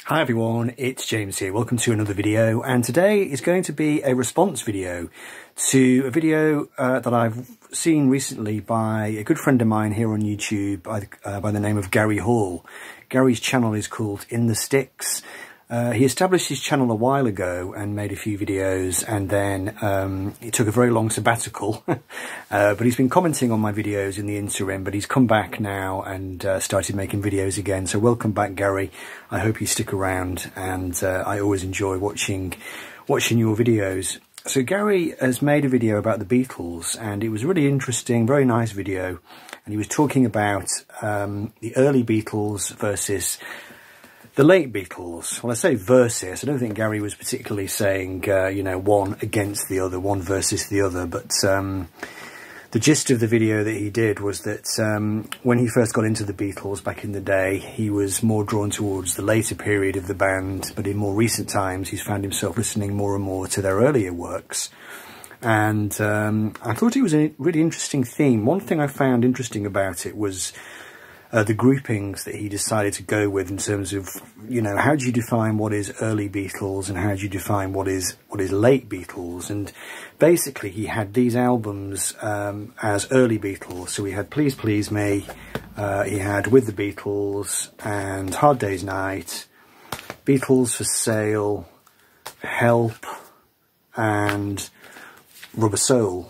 Hi everyone, it's James here. Welcome to another video, and today is going to be a response video to a video that I've seen recently by a good friend of mine here on YouTube by the name of Gary Hall. Gary's channel is called In the Sticks. He established his channel a while ago and made a few videos, and then he took a very long sabbatical. But he's been commenting on my videos in the interim, but he's come back now and started making videos again. So welcome back, Gary. I hope you stick around, and I always enjoy watching your videos. So Gary has made a video about the Beatles, and it was really interesting, very nice video. And he was talking about the early Beatles versus the late Beatles. Well, I say versus. I don't think Gary was particularly saying, you know, one against the other, one versus the other. But the gist of the video that he did was that when he first got into the Beatles back in the day, he was more drawn towards the later period of the band. But in more recent times, he's found himself listening more and more to their earlier works. And I thought it was a really interesting theme. One thing I found interesting about it was the groupings that he decided to go with in terms of, you know, how do you define what is early Beatles and how do you define what is late Beatles? And basically he had these albums as early Beatles. So he had Please Please Me, he had With the Beatles and Hard Day's Night, Beatles for Sale, Help and Rubber Soul.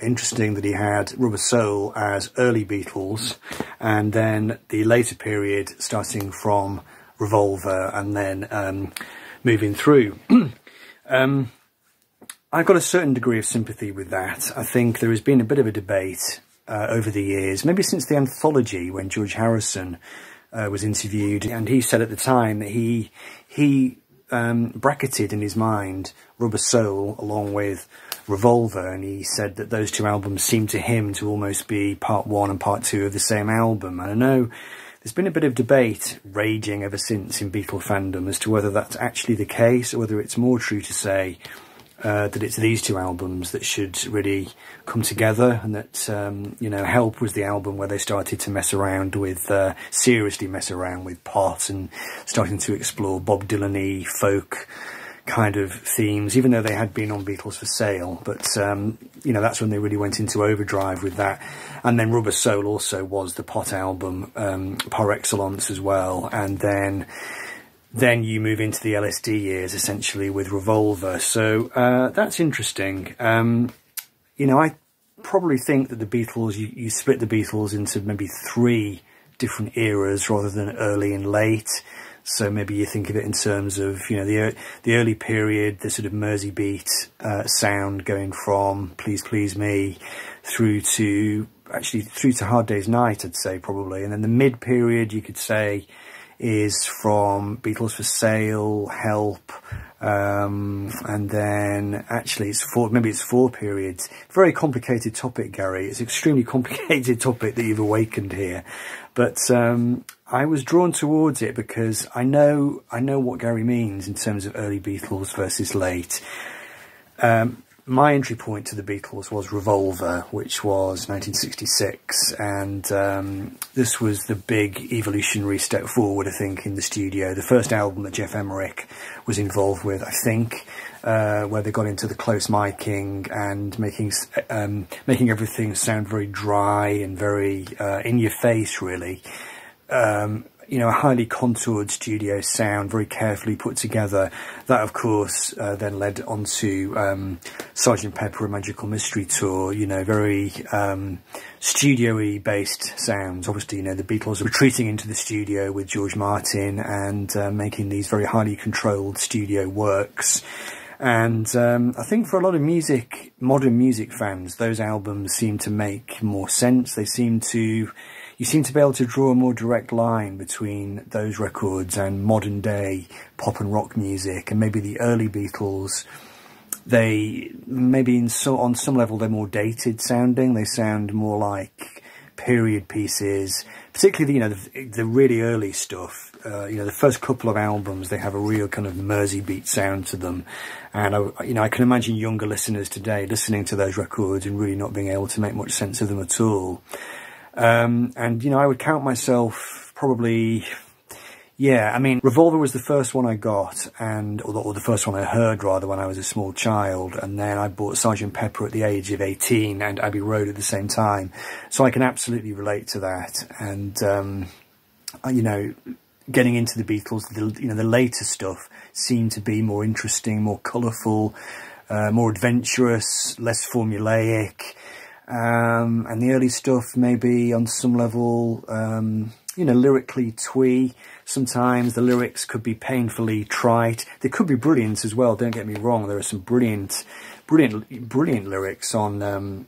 Interesting that he had Rubber Soul as early Beatles, and then the later period starting from Revolver and then moving through. I've got a certain degree of sympathy with that. I think there has been a bit of a debate over the years, maybe since the anthology when George Harrison was interviewed, and he said at the time that he bracketed in his mind Rubber Soul along with Revolver, and he said that those two albums seemed to him to almost be part one and part two of the same album. And I know there's been a bit of debate raging ever since in Beatle fandom as to whether that's actually the case or whether it's more true to say that it's these two albums that should really come together, and that you know, Help was the album where they started to mess around with seriously mess around with pot and starting to explore Bob Dylan-y folk kind of themes, even though they had been on Beatles for Sale. But you know, that's when they really went into overdrive with that. And then Rubber Soul also was the pot album par excellence as well. And then you move into the LSD years essentially with Revolver. So that's interesting. You know, I probably think that the Beatles, you split the Beatles into maybe three different eras rather than early and late. So maybe you think of it in terms of, you know, the early period, the sort of Mersey beat sound going from Please Please Me through to Hard Day's Night, I'd say probably. And then the mid period, you could say, is from Beatles for Sale, Help, and then actually it's four periods. Very complicated topic, Gary. It's an extremely complicated topic that you've awakened here. But I was drawn towards it because I know what Gary means in terms of early Beatles versus late. My entry point to the Beatles was Revolver, which was 1966, and this was the big evolutionary step forward, I think, in the studio. The first album that Geoff Emerick was involved with, I think, where they got into the close miking and making everything sound very dry and very in your face, really. You know, a highly contoured studio sound, very carefully put together. That, of course, then led on to Sgt. Pepper: A Magical Mystery Tour, you know, very studio-y based sounds. Obviously, you know, the Beatles are retreating into the studio with George Martin and making these very highly controlled studio works. And I think for a lot of modern music fans, those albums seem to make more sense. You seem to be able to draw a more direct line between those records and modern day pop and rock music. And maybe the early Beatles, they maybe on some level they're more dated sounding. They sound more like period pieces, particularly, you know, the really early stuff. You know, the first couple of albums, they have a real kind of Mersey beat sound to them. And, you know, I can imagine younger listeners today listening to those records and really not being able to make much sense of them at all. And, you know, I would count myself probably, Yeah, I mean, Revolver was the first one I got, or the first one I heard, rather, when I was a small child, and then I bought Sgt. Pepper at the age of 18 and Abbey Road at the same time, so I can absolutely relate to that. And, you know, getting into the Beatles, the later stuff seemed to be more interesting, more colourful, more adventurous, less formulaic, and the early stuff maybe on some level, you know, lyrically twee. Sometimes the lyrics could be painfully trite. They could be brilliant as well, don't get me wrong. There are some brilliant lyrics on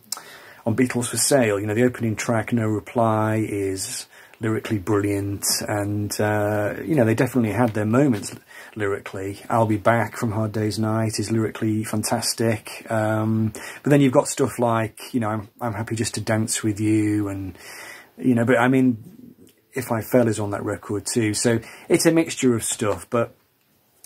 Beatles for Sale. You know, the opening track, No Reply, is lyrically brilliant, and you know, they definitely had their moments lyrically. I'll Be Back from Hard Day's Night is lyrically fantastic, but then you've got stuff like, you know, I'm happy just to dance with you, and, you know, but I mean, If I Fell is on that record too, so it's a mixture of stuff. But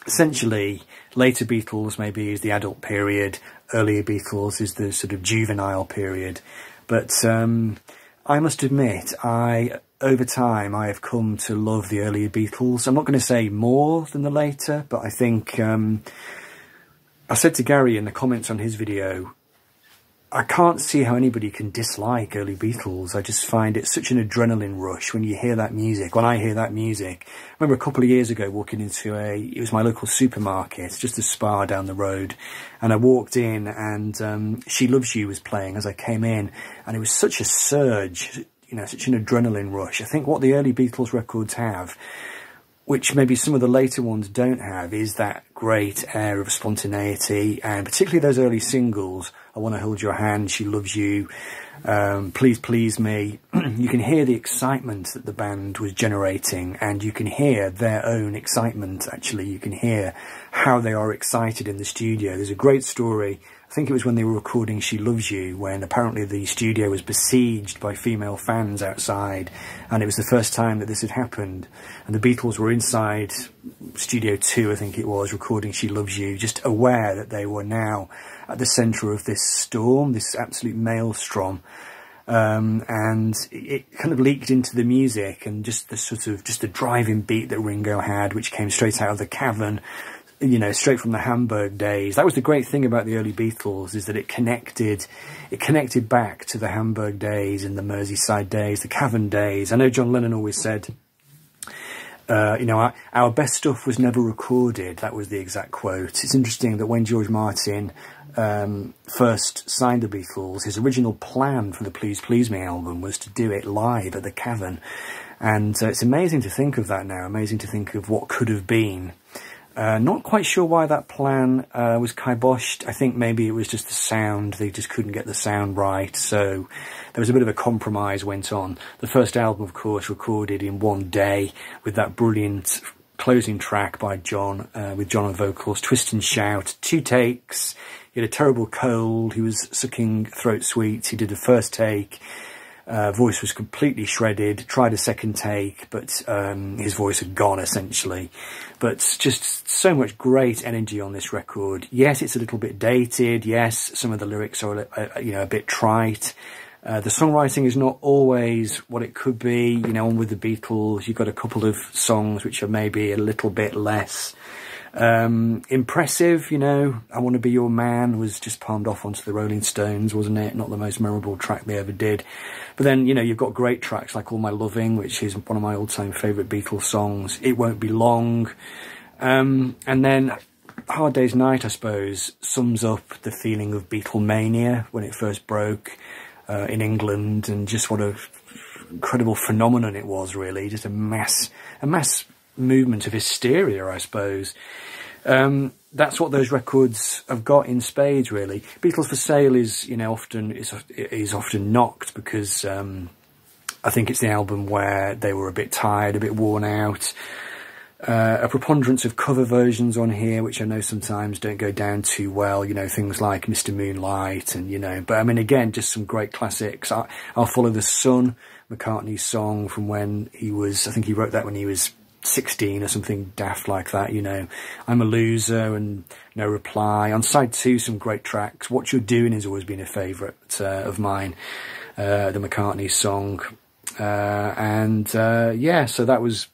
essentially, later Beatles maybe is the adult period, earlier Beatles is the sort of juvenile period. But I must admit, over time, I have come to love the earlier Beatles. I'm not going to say more than the later, but I think, I said to Gary in the comments on his video, I can't see how anybody can dislike early Beatles. I just find it such an adrenaline rush when you hear that music. When I hear that music, I remember a couple of years ago walking into it was my local supermarket, just a Spar down the road, and I walked in and She Loves You was playing as I came in, and it was such a surge, you know, such an adrenaline rush. I think what the early Beatles records have, which maybe some of the later ones don't have, is that great air of spontaneity, and particularly those early singles, I Want to Hold Your Hand, She Loves You, Please Please Me. You can hear the excitement that the band was generating, and you can hear their own excitement, actually. You can hear how they are excited in the studio. There's a great story, I think it was when they were recording She Loves You, when apparently the studio was besieged by female fans outside, and it was the first time that this had happened, and the Beatles were inside Studio 2, I think it was, recording She Loves You, just aware that they were now at the centre of this storm, this absolute maelstrom, and it kind of leaked into the music, and just the driving beat that Ringo had, which came straight out of the Cavern, you know, straight from the Hamburg days. That was the great thing about the early Beatles, is that it connected back to the Hamburg days and the Merseyside days, the Cavern days. I know John Lennon always said, you know, our best stuff was never recorded. That was the exact quote. It's interesting that when George Martin first signed the Beatles, his original plan for the Please Please Me album was to do it live at the Cavern. And it's amazing to think of that now, amazing to think of what could have been. Not quite sure why that plan was kiboshed. I think maybe it was just the sound. They just couldn't get the sound right. So there was a bit of a compromise went on. The first album, of course, recorded in one day with that brilliant closing track by John, with John on vocals, Twist and Shout, 2 takes. He had a terrible cold. He was sucking throat sweets. He did a first take. Voice was completely shredded, tried a second take, but his voice had gone essentially. But just so much great energy on this record. Yes, it's a little bit dated. Yes, some of the lyrics are, you know, a bit trite. The songwriting is not always what it could be. You know, on with the Beatles, you've got a couple of songs which are maybe a little bit less impressive. You know, I Want to Be Your Man was just palmed off onto the Rolling Stones, wasn't it? Not the most memorable track they ever did. But then, you know, you've got great tracks like All My Loving, which is one of my all-time favourite Beatles songs. It Won't Be Long. And then Hard Day's Night, I suppose, sums up the feeling of Beatlemania when it first broke in England, and just what a incredible phenomenon it was, really. Just a mass movement of hysteria, I suppose. That's what those records have got in spades, really. Beatles for Sale is, you know, often knocked because I think it's the album where they were a bit tired, a bit worn out. A preponderance of cover versions on here, which I know sometimes don't go down too well, you know, things like Mr. Moonlight and, you know, but I mean, again, just some great classics. I'll Follow the Sun, McCartney's song from when he was, I think he wrote that when he was 16 or something daft like that, you know. I'm a Loser and No Reply. On side 2, some great tracks. What You're Doing has always been a favourite of mine, the McCartney song. Yeah, so that was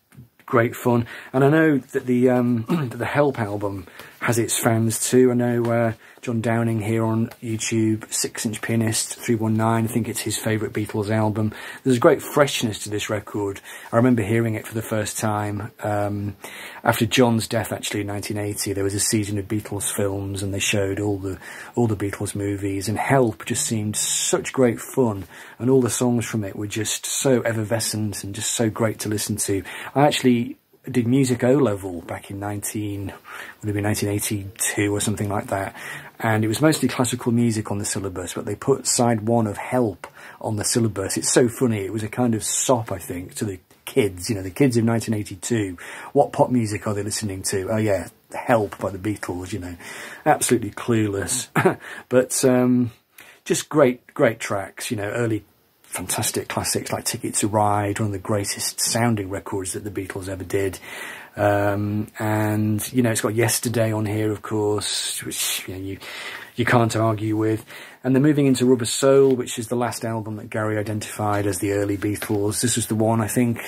great fun. And I know that the Help album has its fans too. I know John Downing here on YouTube, 6-inch Pianist 319, I think it's his favourite Beatles album. There's a great freshness to this record. I remember hearing it for the first time after John's death, actually, in 1980. There was a season of Beatles films and they showed all the Beatles movies, and Help just seemed such great fun, and all the songs from it were just so effervescent and just so great to listen to. I actually did music O-level back in 1982 or something like that, and it was mostly classical music on the syllabus, but they put side 1 of Help on the syllabus. It's so funny. It was a kind of sop, I think, to the kids, you know, the kids of 1982. What pop music are they listening to? Oh yeah, Help by the Beatles, you know. Absolutely clueless. But just great tracks, you know, early fantastic classics like Ticket to Ride, one of the greatest sounding records that the Beatles ever did. And, you know, it's got Yesterday on here, of course, which, you know, you can't argue with. And they're moving into Rubber Soul, which is the last album that Gary identified as the early Beatles. This was the one, I think,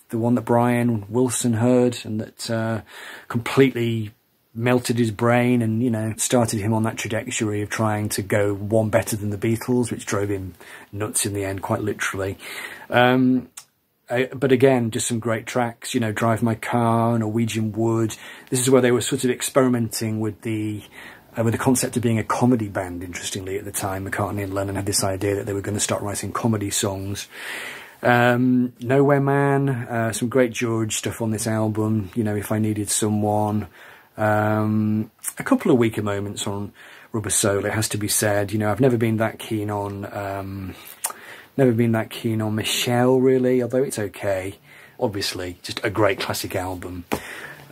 the one that Brian Wilson heard and that completely melted his brain and, you know, started him on that trajectory of trying to go one better than the Beatles, which drove him nuts in the end, quite literally. But again, just some great tracks, you know, Drive My Car, Norwegian Wood. This is where they were sort of experimenting with the concept of being a comedy band, interestingly, at the time. McCartney and Lennon had this idea that they were going to start writing comedy songs. Nowhere Man, some great George stuff on this album, you know, If I Needed Someone. A couple of weaker moments on Rubber Soul, it has to be said. You know, I've never been that keen on Michelle, really, although it's okay. Obviously, just a great classic album.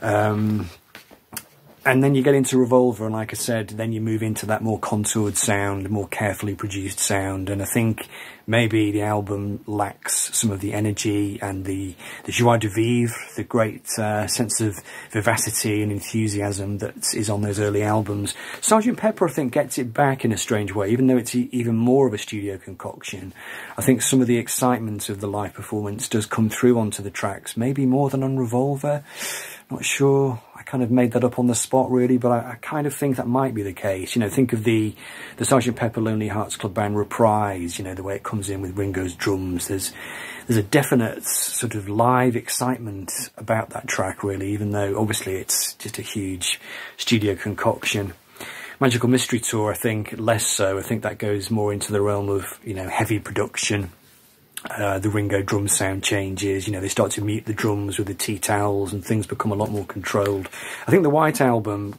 And then you get into Revolver, and like I said, then you move into that more contoured sound, more carefully produced sound, and I think maybe the album lacks some of the energy and the joie de vivre, the great sense of vivacity and enthusiasm that is on those early albums. Sgt. Pepper, I think, gets it back in a strange way, even though it's even more of a studio concoction. I think some of the excitement of the live performance does come through onto the tracks, maybe more than on Revolver. Not sure. I kind of made that up on the spot, really, but I kind of think that might be the case. You know, think of the Sgt. Pepper Lonely Hearts Club Band reprise, you know, the way it comes in with Ringo's drums. There's a definite sort of live excitement about that track, really, even though obviously it's just a huge studio concoction. Magical Mystery Tour, I think, less so. I think that goes more into the realm of, you know, heavy production. The Ringo drum sound changes, you know, they start to mute the drums with the tea towels and things become a lot more controlled. I think the White Album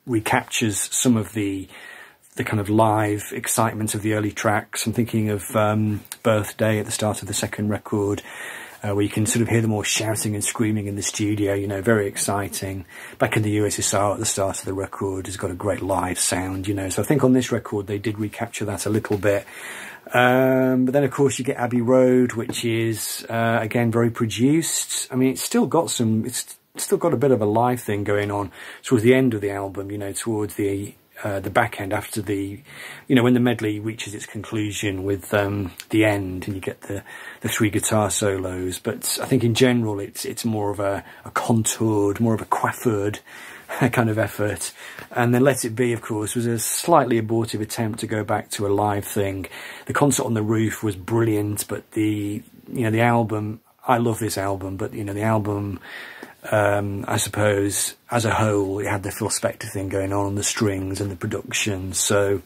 recaptures some of the kind of live excitement of the early tracks. I'm thinking of Birthday at the start of the second record, where you can sort of hear them all shouting and screaming in the studio, you know, very exciting. Back in the USSR at the start of the record has got a great live sound, you know, so I think on this record they did recapture that a little bit. But then, of course, you get Abbey Road, which is, again, very produced. I mean, it's still got a bit of a live thing going on towards the end of the album, you know, towards the back end after you know, when the medley reaches its conclusion with the end and you get the 3 guitar solos. But I think in general it's more of a contoured, more of a coiffured kind of effort. And then Let It Be, of course, was a slightly abortive attempt to go back to a live thing. The Concert on the Roof was brilliant, but the album, I love this album, but, you know, the album, I suppose, as a whole, it had the Phil Spector thing going on the strings and the production. So,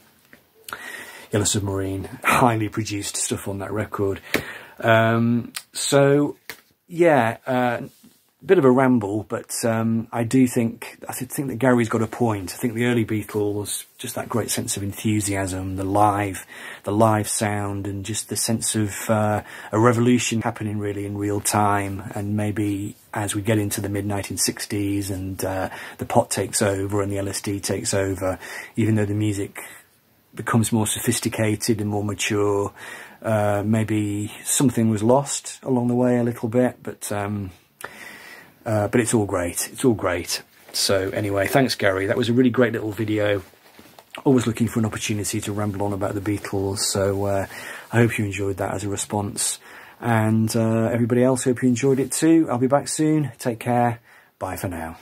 Yellow Submarine, highly produced stuff on that record. So, yeah, bit of a ramble, but I think that Gary's got a point. I think the early Beatles, just that great sense of enthusiasm, the live sound, and just the sense of a revolution happening really in real time. And maybe as we get into the mid-1960s and the pot takes over and the LSD takes over, even though the music becomes more sophisticated and more mature, maybe something was lost along the way a little bit, but it's all great. It's all great. So anyway, thanks, Gary. That was a really great little video. Always looking for an opportunity to ramble on about the Beatles. So I hope you enjoyed that as a response. And everybody else, hope you enjoyed it too. I'll be back soon. Take care. Bye for now.